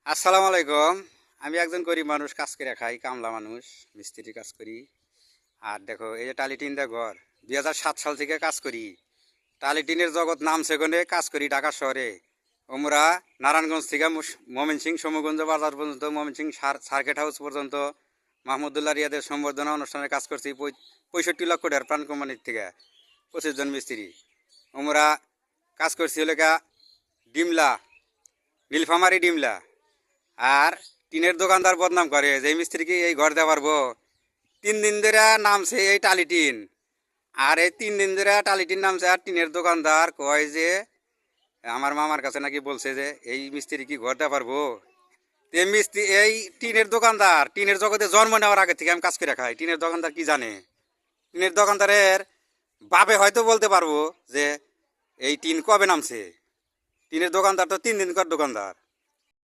আসসালামু আলাইকুম। আমি একজন গরিব মানুষ, কাজ করে খাই, কামলা মানুষ, মিস্ত্রি কাজ করি। আর দেখো এই যে টালি টিন দিয়ে ঘর, 2007 সাল থেকে কাজ করি। টালি টিনের জগৎ নাম সেখানে কাজ করি ঢাকা শহরে। আমরা নারায়ণগঞ্জ থেকে ময়মনসিংহ সমগঞ্জ বাজার পর্যন্ত, ময়মনসিংহ সার্কিট হাউস পর্যন্ত মাহমুদুল্লাহ রিয়াদের সম্বর্ধনা অনুষ্ঠানে কাজ করছি 65 লক্ষ টাকার প্রাণ কোম্পানির থেকে 25 জন মিস্ত্রি। আমরা কাজ করছি হলে ডিমলা, নীলফামারি ডিমলা। আর টিনের দোকানদার বদনাম করে যে মিস্ত্রি কি এই ঘর দেওয়া পারবো। 3 দিন ধরে নামছে এই টালি টিন, আর এই 3 দিন ধরে টালি টিন নামছে। আর টিনের দোকানদার কয় যে আমার মামার কাছে নাকি বলছে যে এই মিস্ত্রি কি ঘর দেওয়া পারবো। এই মিস্ত্রি, এই টিনের দোকানদার টিনের জগতে জন্ম নেওয়ার আগে থেকে আমি কাজ করে খাই। টিনের দোকানদার কি জানে? টিনের দোকানদারের বাপে হয়তো বলতে পারবো যে এই টিন কবে নামছে। টিনের দোকানদার তো 3 দিনকার দোকানদার।